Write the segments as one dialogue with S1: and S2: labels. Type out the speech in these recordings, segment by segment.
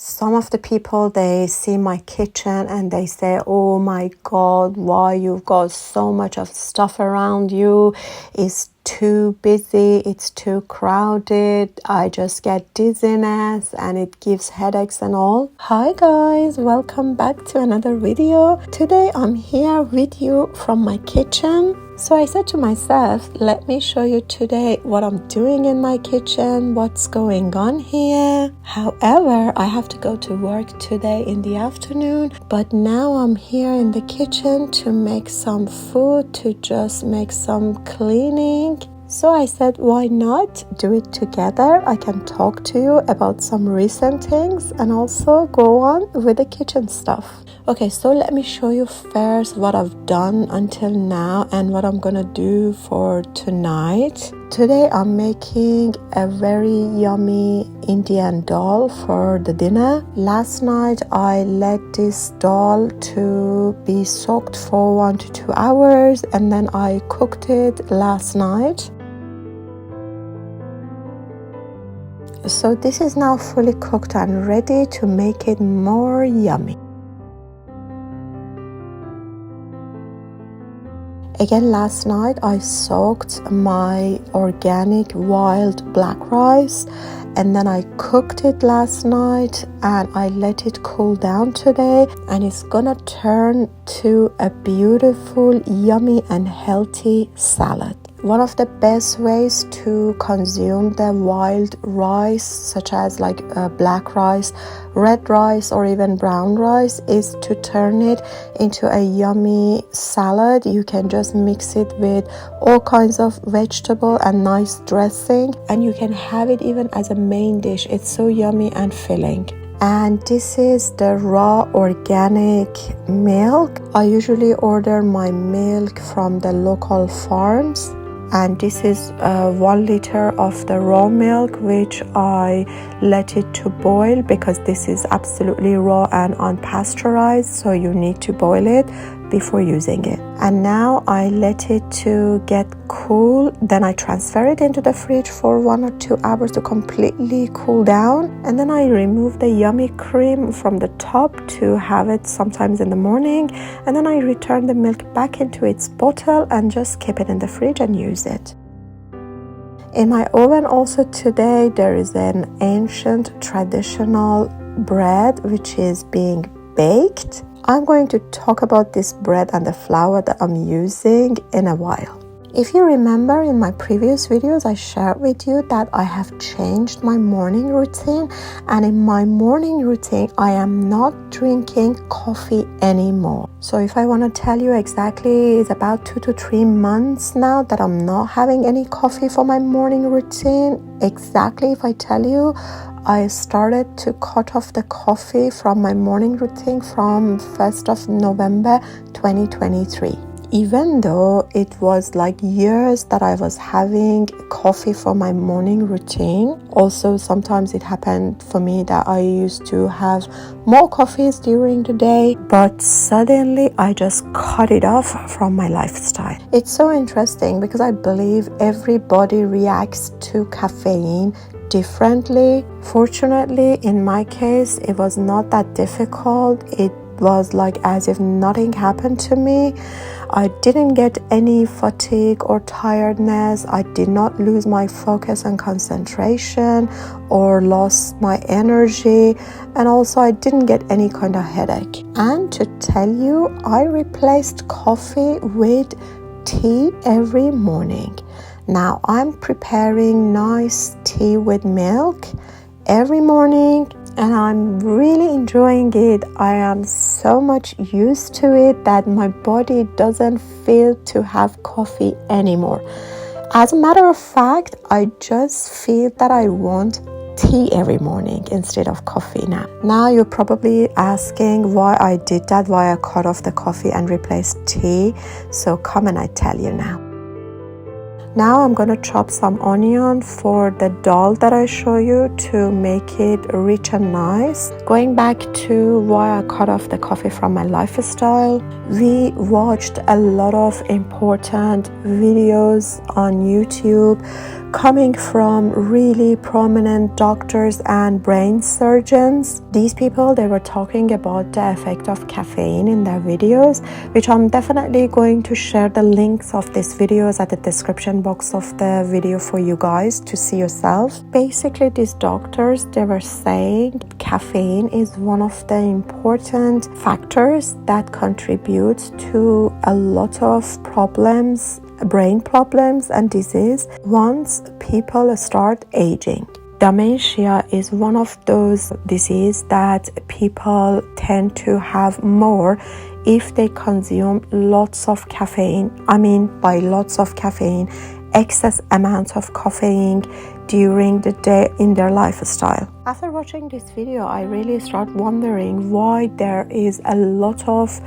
S1: Some of the people, they see my kitchen and they say, oh my God, why you've got so much of stuff around you? It's too busy, it's too crowded, I just get dizziness and it gives headaches and all. Hi guys, welcome back to another video. Today I'm here with you from my kitchen. So I said to myself, let me show you today what I'm doing in my kitchen, what's going on here. However, I have to go to work today in the afternoon, but now I'm here in the kitchen to make some food, to just make some cleaning. So I said, why not do it together? I can talk to you about some recent things and also go on with the kitchen stuff. Okay, so let me show you first what I've done until now and what I'm gonna do for tonight. Today I'm making a very yummy Indian dal for the dinner. Last night I let this dal to be soaked for 1 to 2 hours and then I cooked it last night. So this is now fully cooked and ready to make it more yummy. Again, last night I soaked my organic wild black rice and then I cooked it last night and I let it cool down today, and it's gonna turn to a beautiful, yummy and healthy salad. One of the best ways to consume the wild rice, such as like black rice, red rice or even brown rice, is to turn it into a yummy salad. You can just mix it with all kinds of vegetable and nice dressing, and you can have it even as a main dish. It's so yummy and filling. And this is the raw organic milk. I usually order my milk from the local farms. And this is 1 liter of the raw milk, which I let it to boil because this is absolutely raw and unpasteurized, so you need to boil it before using it. And now I let it to get cool, then I transfer it into the fridge for 1 or 2 hours to completely cool down, and then I remove the yummy cream from the top to have it sometimes in the morning, and then I return the milk back into its bottle and just keep it in the fridge and use it. In my oven also today there is an ancient traditional bread which is being baked. I'm going to talk about this bread and the flour that I'm using in a while. If you remember, in my previous videos I shared with you that I have changed my morning routine, and in my morning routine I am not drinking coffee anymore. So if I want to tell you exactly, it's about 2 to 3 months now that I'm not having any coffee for my morning routine. Exactly, if I tell you, I started to cut off the coffee from my morning routine from 1st of November 2023. Even though it was like years that I was having coffee for my morning routine. Also, sometimes it happened for me that I used to have more coffees during the day, but suddenly I just cut it off from my lifestyle. It's so interesting because I believe everybody reacts to caffeine differently. Fortunately, in my case, it was not that difficult. It was like as if nothing happened to me. I didn't get any fatigue or tiredness. I did not lose my focus and concentration or lost my energy, and also I didn't get any kind of headache. And to tell you, I replaced coffee with tea every morning. Now I'm preparing nice tea with milk every morning and I'm really enjoying it. I am so much used to it that my body doesn't feel to have coffee anymore. As a matter of fact, I just feel that I want tea every morning instead of coffee now. Now you're probably asking why I did that, why I cut off the coffee and replaced tea. So come and I tell you now. Now I'm going to chop some onion for the dal that I show you to make it rich and nice. Going back to why I cut off the coffee from my lifestyle, we watched a lot of important videos on YouTube coming from really prominent doctors and brain surgeons. These people, they were talking about the effect of caffeine in their videos, which I'm definitely going to share the links of these videos at the description box of the video for you guys to see yourself. Basically, these doctors, they were saying caffeine is one of the important factors that contributes to a lot of problems, brain problems and disease once people start aging. Dementia is one of those diseases that people tend to have more if they consume lots of caffeine. I mean, by lots of caffeine, excess amounts of caffeine during the day in their lifestyle. After watching this video, I really start wondering why there is a lot of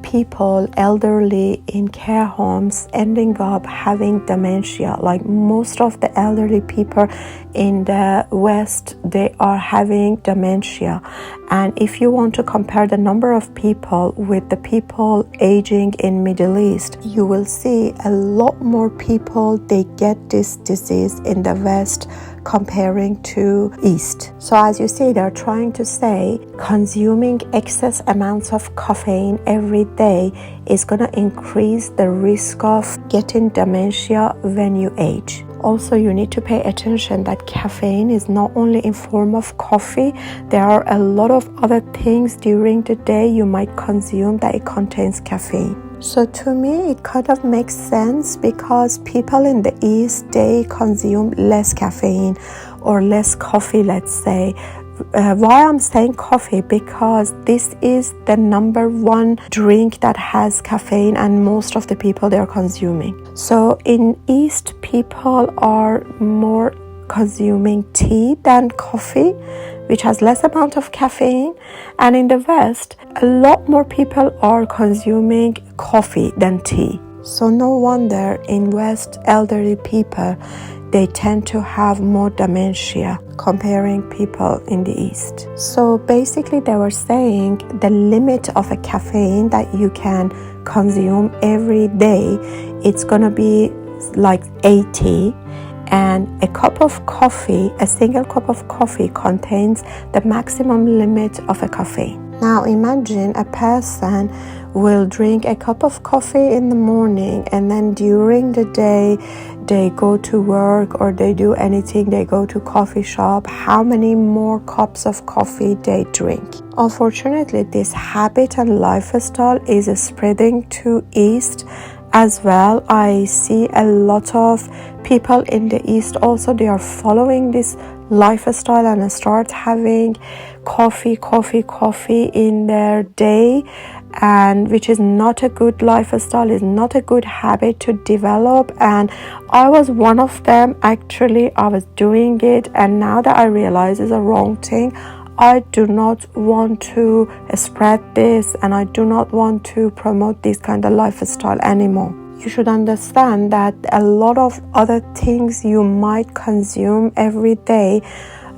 S1: people, elderly in care homes, ending up having dementia. Like most of the elderly people in the West, they are having dementia. And if you want to compare the number of people with the people aging in Middle East, you will see a lot more people, they get this disease in the West comparing to East. So as you see, they're trying to say consuming excess amounts of caffeine every day is going to increase the risk of getting dementia when you age. Also, you need to pay attention that caffeine is not only in form of coffee. There are a lot of other things during the day you might consume that it contains caffeine. So to me, it kind of makes sense because people in the East, they consume less caffeine or less coffee, let's say. Why I'm saying coffee? Because this is the number one drink that has caffeine and most of the people they are consuming. So in East, people are more consuming tea than coffee, which has less amount of caffeine. And in the West, a lot more people are consuming coffee than tea. So no wonder in West, elderly people, they tend to have more dementia comparing people in the East. So basically they were saying the limit of a caffeine that you can consume every day, it's gonna be like 80, and a cup of coffee, a single cup of coffee contains the maximum limit of a caffeine. Now imagine a person will drink a cup of coffee in the morning and then during the day they go to work or they do anything, they go to coffee shop, how many more cups of coffee they drink. Unfortunately, this habit and lifestyle is spreading to East as well. I see a lot of people in the East also, they are following this lifestyle and start having coffee in their day, and which is not a good lifestyle, is not a good habit to develop. And I was one of them. Actually, I was doing it, and now that I realize it's a wrong thing, I do not want to spread this and I do not want to promote this kind of lifestyle anymore. You should understand that a lot of other things you might consume every day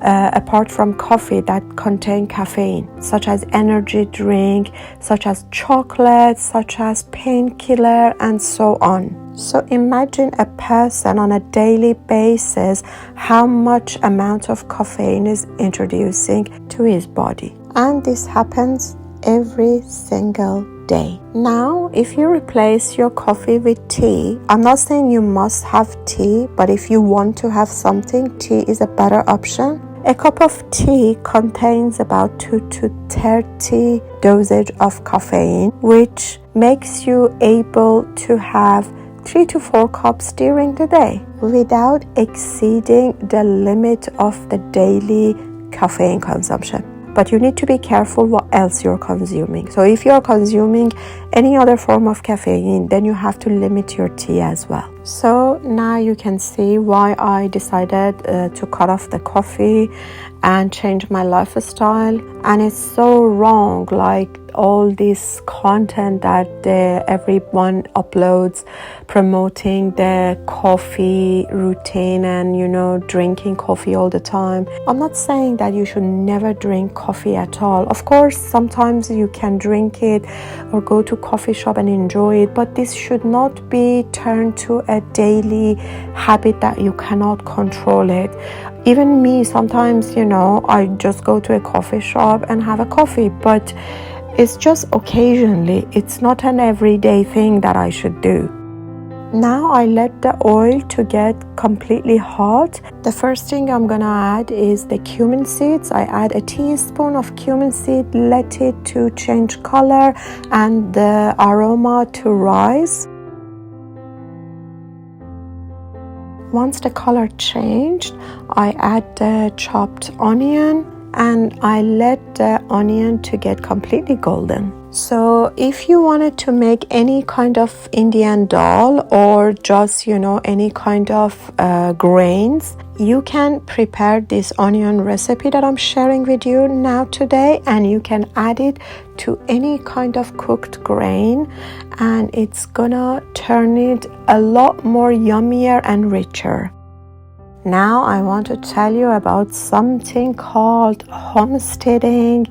S1: apart from coffee that contain caffeine, such as energy drink, such as chocolate, such as painkiller, and so on. So imagine a person on a daily basis how much amount of caffeine is introducing to his body, and this happens every single day. Now, if you replace your coffee with tea, I'm not saying you must have tea, but if you want to have something, tea is a better option. A cup of tea contains about 2 to 30 dosage of caffeine, which makes you able to have 3 to 4 cups during the day without exceeding the limit of the daily caffeine consumption. But you need to be careful what else you're consuming. So if you're consuming any other form of caffeine, then you have to limit your tea as well. So now you can see why I decided to cut off the coffee and change my lifestyle. And it's so wrong, like all this content that everyone uploads promoting the coffee routine and drinking coffee all the time. I'm not saying that you should never drink coffee at all. Of course, sometimes you can drink it or go to coffee shop and enjoy it, but this should not be turned to a daily habit that you cannot control it. Even me, sometimes, I just go to a coffee shop and have a coffee, but it's just occasionally. It's not an everyday thing that I should do. Now I let the oil to get completely hot. The first thing I'm gonna add is the cumin seeds. I add a teaspoon of cumin seed, let it to change color and the aroma to rise. Once the color changed, I add the chopped onion and I let the onion to get completely golden. So if you wanted to make any kind of Indian dal or just, any kind of grains, you can prepare this onion recipe that I'm sharing with you now today, and you can add it to any kind of cooked grain, and it's gonna turn it a lot more yummier and richer. Now I want to tell you about something called homesteading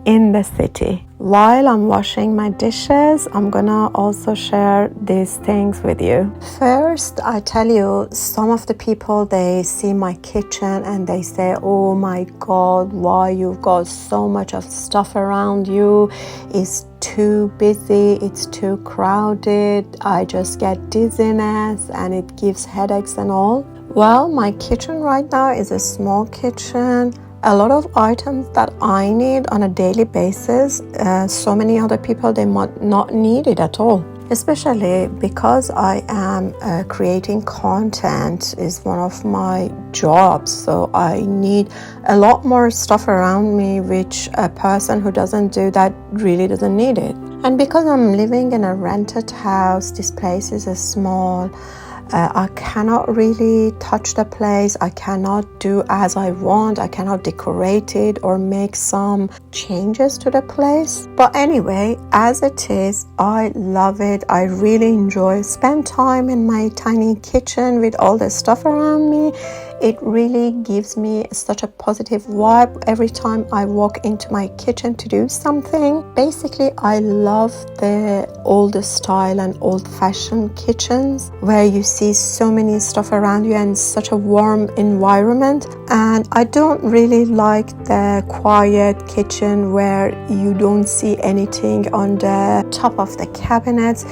S1: in the city. While I'm washing my dishes, I'm gonna also share these things with you. First, I tell you, some of the people, they see my kitchen and they say, oh my God, why you've got so much of stuff around you? It's too busy, it's too crowded, I just get dizziness and it gives headaches and all. Well, my kitchen right now is a small kitchen. A lot of items that I need on a daily basis, so many other people, they might not need it at all. Especially because I am creating content is one of my jobs. So I need a lot more stuff around me, which a person who doesn't do that really doesn't need it. And because I'm living in a rented house, this place is small. I cannot really touch the place. I cannot do as I want. I cannot decorate it or make some changes to the place. But anyway, as it is, I love it. I really enjoy spend time in my tiny kitchen with all the stuff around me. It really gives me such a positive vibe every time I walk into my kitchen to do something. Basically, I love the old style and old-fashioned kitchens where you see so many stuff around you and such a warm environment. And I don't really like the quiet kitchen where you don't see anything on the top of the cabinets.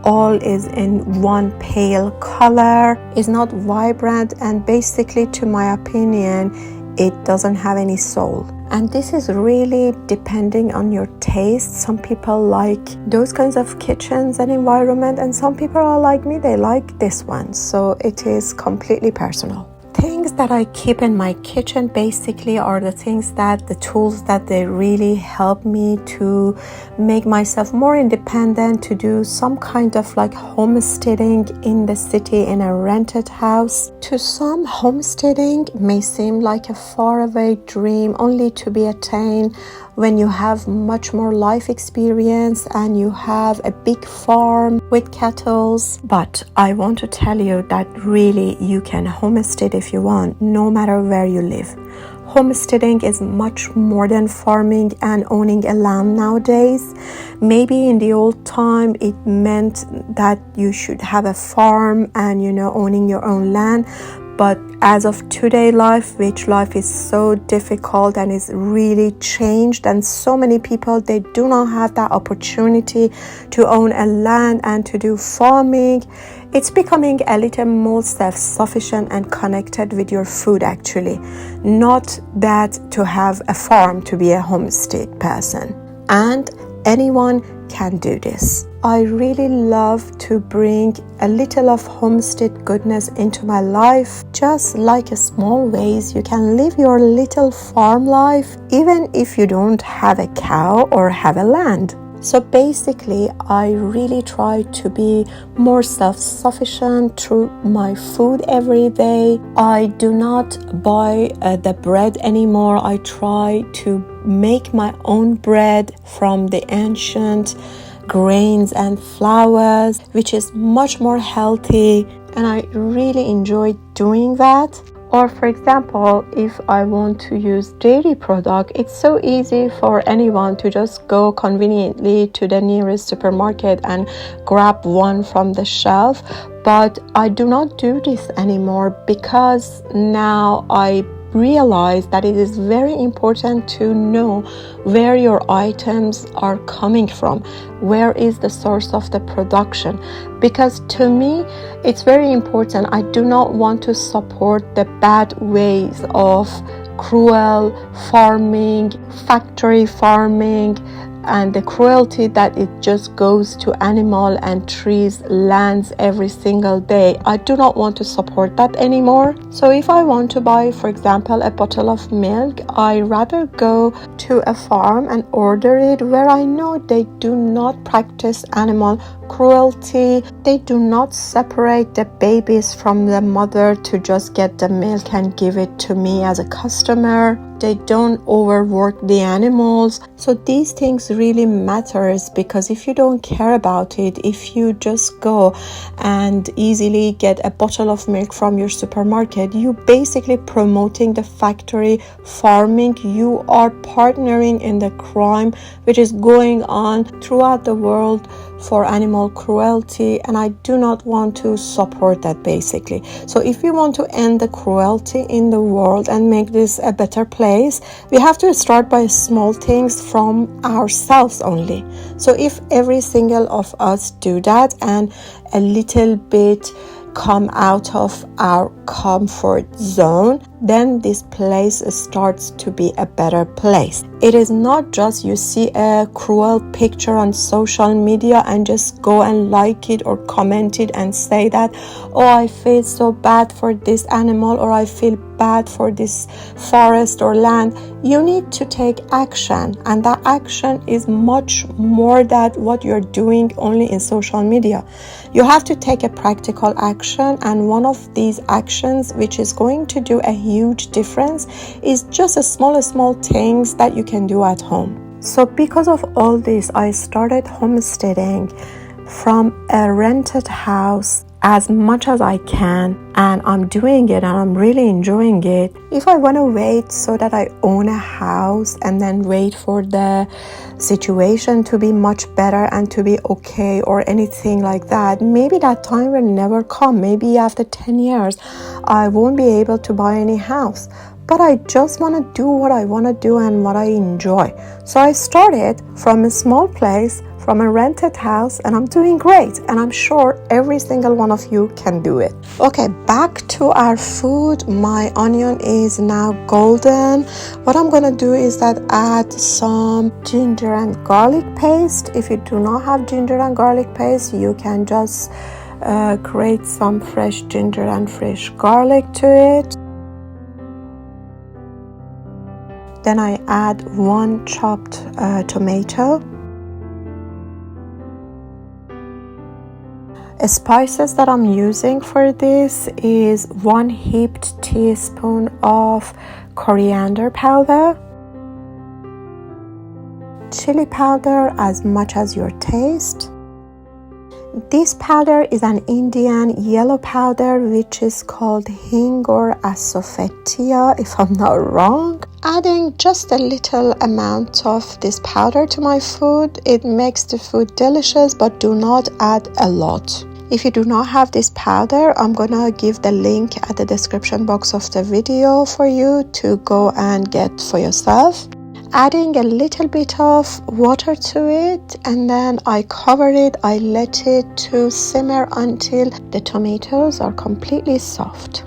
S1: All is in one pale color, is not vibrant, and basically, to my opinion, it doesn't have any soul. And this is really depending on your taste. Some people like those kinds of kitchens and environment, and some people are like me, they like this one. So it is completely personal. Things that I keep in my kitchen basically are the tools that they really help me to make myself more independent, to do some kind of like homesteading in the city in a rented house. To some, homesteading may seem like a faraway dream only to be attained when you have much more life experience and you have a big farm with cattle. But I want to tell you that really you can homestead if you want, no matter where you live. Homesteading is much more than farming and owning a land nowadays. Maybe in the old time it meant that you should have a farm and owning your own land. But as of today life, which life is so difficult and is really changed, and so many people, they do not have that opportunity to own a land and to do farming. It's becoming a little more self-sufficient and connected with your food actually. Not that to have a farm to be a homestead person. And anyone can do this. I really love to bring a little of homestead goodness into my life. Just like a small ways, you can live your little farm life even if you don't have a cow or have a land. So basically, I really try to be more self-sufficient through my food every day. I do not buy the bread anymore. I try to make my own bread from the ancient grains and flours, which is much more healthy, and I really enjoy doing that. Or for example, if I want to use dairy product, it's so easy for anyone to just go conveniently to the nearest supermarket and grab one from the shelf. But I do not do this anymore because now I realize that it is very important to know where your items are coming from, where is the source of the production, because to me it's very important. I do not want to support the bad ways of cruel farming, factory farming, and the cruelty that it just goes to animal and trees, lands every single day. I do not want to support that anymore. So if I want to buy, for example, a bottle of milk, I rather go to a farm and order it where I know they do not practice animal cruelty. They do not separate the babies from the mother to just get the milk and give it to me as a customer. They don't overwork the animals. So these things really matters, because if you don't care about it, if you just go and easily get a bottle of milk from your supermarket, you basically promoting the factory farming. You are partnering in the crime which is going on throughout the world for animal cruelty, and I do not want to support that basically. So if we want to end the cruelty in the world and make this a better place, we have to start by small things from ourselves only. So if every single of us do that and a little bit come out of our comfort zone, then this place starts to be a better place. It is not just you see a cruel picture on social media and just go and like it or comment it and say that, oh, I feel so bad for this animal, or I feel bad for this forest or land. You need to take action, and that action is much more than what you're doing only in social media. You have to take a practical action, and one of these actions which is going to do a huge difference is just a small things that you can do at home. So because of all this, I started homesteading from a rented house as much as I can, and I'm doing it and I'm really enjoying it. If I want to wait so that I own a house and then wait for the situation to be much better and to be okay or anything like that, maybe that time will never come. Maybe after 10 years I won't be able to buy any house. But I just want to do what I want to do and what I enjoy. So I started from a small place, from a rented house, and I'm doing great. And I'm sure every single one of you can do it. Okay, back to our food. My onion is now golden. What I'm going to do is that add some ginger and garlic paste. If you do not have ginger and garlic paste, you can just grate some fresh ginger and fresh garlic to it. Then I add 1 chopped tomato. Spices that I'm using for this is 1 heaped teaspoon of coriander powder, chili powder as much as your taste. This powder is an Indian yellow powder which is called hing or asafoetida, if I'm not wrong. Adding just a little amount of this powder to my food, it makes the food delicious, but do not add a lot. If you do not have this powder, I'm gonna give the link at the description box of the video for you to go and get for yourself. Adding a little bit of water to it, and then I cover it. I let it to simmer until the tomatoes are completely soft.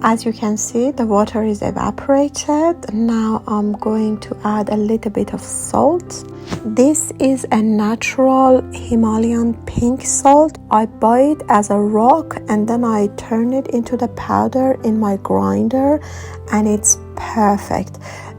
S1: As you can see, the water is evaporated. Now I'm going to add a little bit of salt. This is a natural Himalayan pink salt. I buy it as a rock and then I turn it into the powder in my grinder, and it's perfect.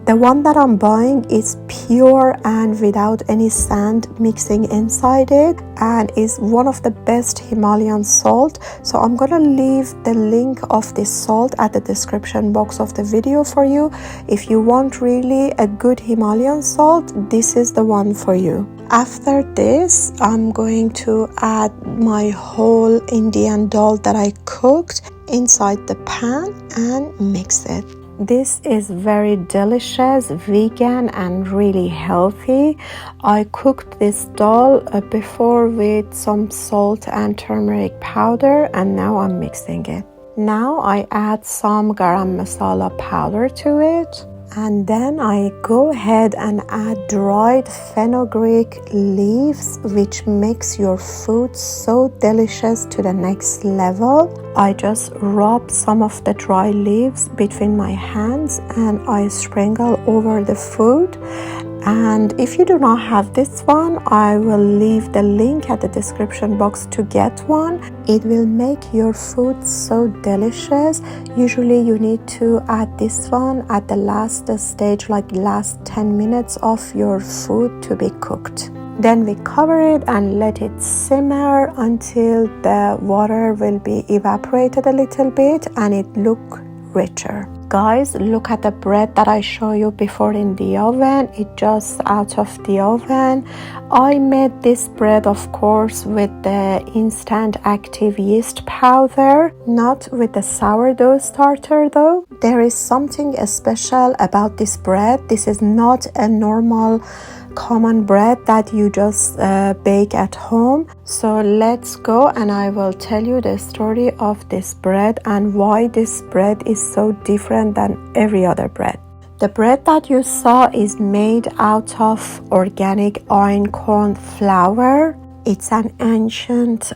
S1: The one that I'm buying is pure and without any sand mixing inside it, and is one of the best Himalayan salt. So I'm gonna leave the link of this salt at the description box of the video for you. If you want really a good Himalayan salt, this is the one for you. After this, I'm going to add my whole Indian dal that I cooked inside the pan and mix it. This is very delicious, vegan and really healthy. I cooked this dal before with some salt and turmeric powder, and now I'm mixing it. Now I add some garam masala powder to it, and then I go ahead and add dried fenugreek leaves, which makes your food so delicious to the next level. I just rub some of the dry leaves between my hands and I sprinkle over the food. And if you do not have this one, I will leave the link at the description box to get one. It will make your food so delicious. Usually you need to add this one at the last stage, like last 10 minutes of your food to be cooked. Then we cover it and let it simmer until the water will be evaporated a little bit and it look richer. Guys, look at the bread that I showed you before in the oven. It just out of the oven. I made this bread, of course, with the instant active yeast powder, not with the sourdough starter though. There is something special about this bread. This is not a normal common bread that you just bake at home. So let's go and I will tell you the story of this bread and why this bread is so different than every other bread. The bread that you saw is made out of organic einkorn flour. It's an ancient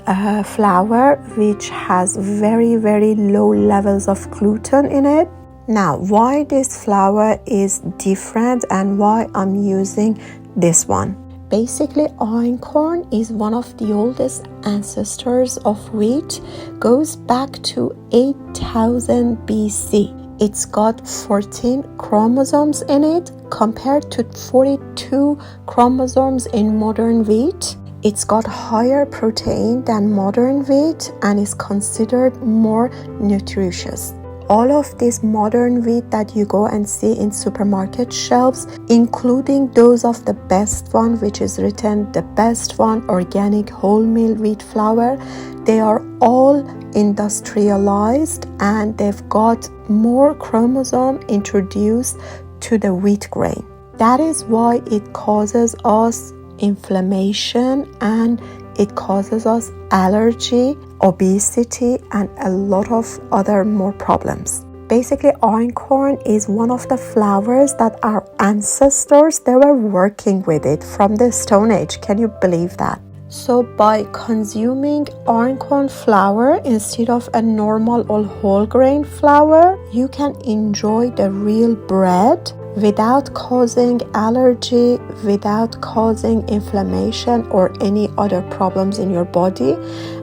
S1: flour which has very, very low levels of gluten in it. Now, why this flour is different and why I'm using this one. Basically, einkorn is one of the oldest ancestors of wheat, goes back to 8000 BC. It's got 14 chromosomes in it compared to 42 chromosomes in modern wheat. It's got higher protein than modern wheat and is considered more nutritious. All of this modern wheat that you go and see in supermarket shelves, including those of the best one, which is written the best one, organic wholemeal wheat flour, they are all industrialized and they've got more chromosome introduced to the wheat grain. That is why it causes us inflammation and it causes us allergy, obesity, and a lot of other more problems. Basically, einkorn is one of the flours that our ancestors, they were working with it from the Stone Age. Can you believe that? So by consuming einkorn flour instead of a normal or whole grain flour, you can enjoy the real bread without causing allergy, without causing inflammation or any other problems in your body,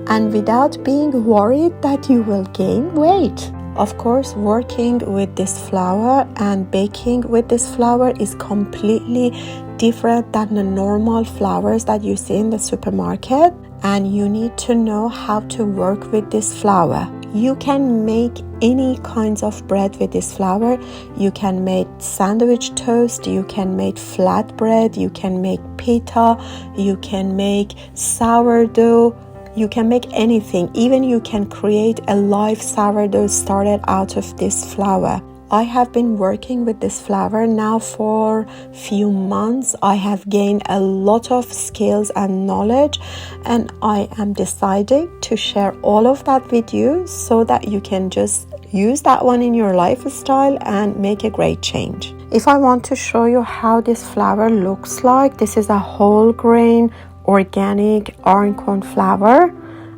S1: and without being worried that you will gain weight. Of course, working with this flour and baking with this flour is completely different than the normal flours that you see in the supermarket, and you need to know how to work with this flour. You can make any kinds of bread with this flour. You can make sandwich toast, you can make flatbread, you can make pita, you can make sourdough, you can make anything. Even you can create a live sourdough started out of this flour. I have been working with this flour now for few months. I have gained a lot of skills and knowledge, and I am deciding to share all of that with you so that you can just use that one in your lifestyle and make a great change. If I want to show you how this flour looks like, this is a whole grain organic einkorn flour,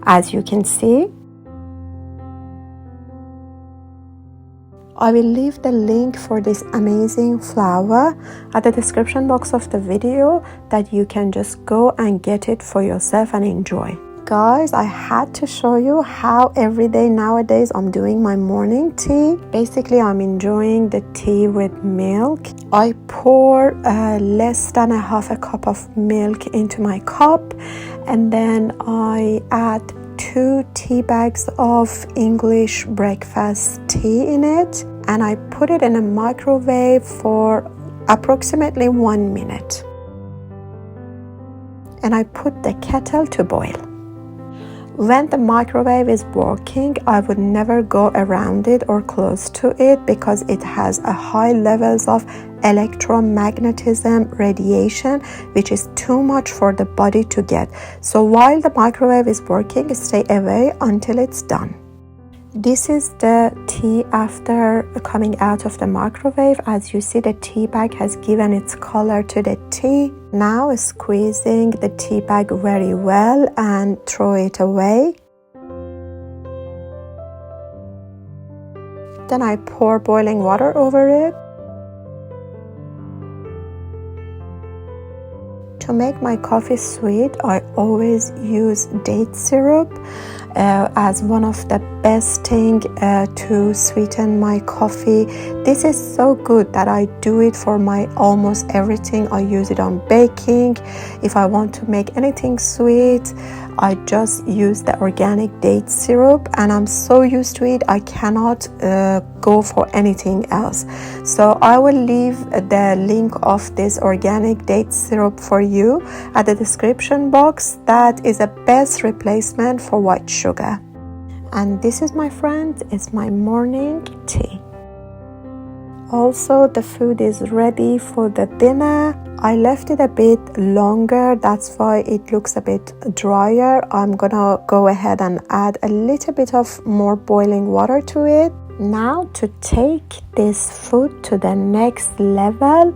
S1: as you can see. I will leave the link for this amazing flour at the description box of the video that you can just go and get it for yourself and enjoy. Guys, I had to show you how every day nowadays I'm doing my morning tea. Basically, I'm enjoying the tea with milk. I pour less than a half a cup of milk into my cup, and then I add 2 tea bags of English breakfast tea in it, and I put it in a microwave for approximately 1 minute. And I put the kettle to boil. When the microwave is working, I would never go around it or close to it because it has a high levels of electromagnetism radiation, which is too much for the body to get. So while the microwave is working, stay away until it's done. This is the tea after coming out of the microwave. As you see, the tea bag has given its color to the tea. Now squeezing the tea bag very well and throw it away. Then I pour boiling water over it. To make my coffee sweet, I always use date syrup as one of the best thing to sweeten my coffee. This is so good that I do it for my almost everything. I use it on baking. If I want to make anything sweet, I just use the organic date syrup, and I'm so used to it I cannot go for anything else. So I will leave the link of this organic date syrup for you at the description box. That is a best replacement for white sugar. And this is, my friend, is my morning tea. Also, the food is ready for the dinner. I left it a bit longer, that's why it looks a bit drier. I'm gonna go ahead and add a little bit of more boiling water to it. Now, to take this food to the next level,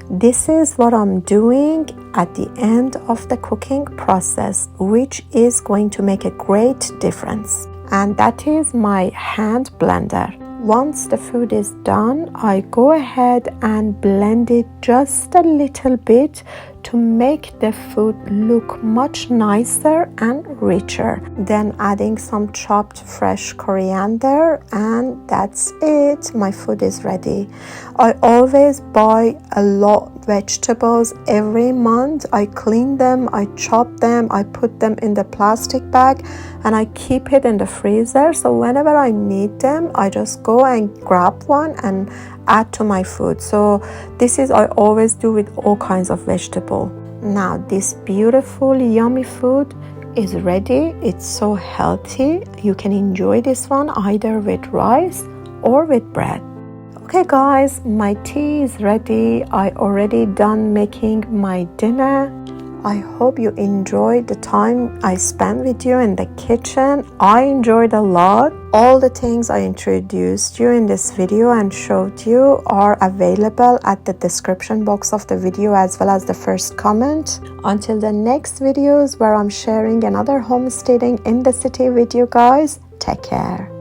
S1: this is what I'm doing at the end of the cooking process, which is going to make a great difference. And that is my hand blender. Once the food is done, I go ahead and blend it just a little bit to make the food look much nicer and richer. Then adding some chopped fresh coriander, and that's it. My food is ready. I always buy a lot of vegetables every month. I clean them, I chop them, I put them in the plastic bag, and I keep it in the freezer. So whenever I need them, I just go and grab one and add to my food. So this is I always do with all kinds of vegetable. Now this beautiful yummy food is ready. It's so healthy. You can enjoy this one either with rice or with bread. Okay guys, my tea is ready. I already done making my dinner. I hope you enjoyed the time I spent with you in the kitchen. I enjoyed a lot. All the things I introduced you in this video and showed you are available at the description box of the video as well as the first comment. Until the next videos where I'm sharing another homesteading in the city with you guys, take care.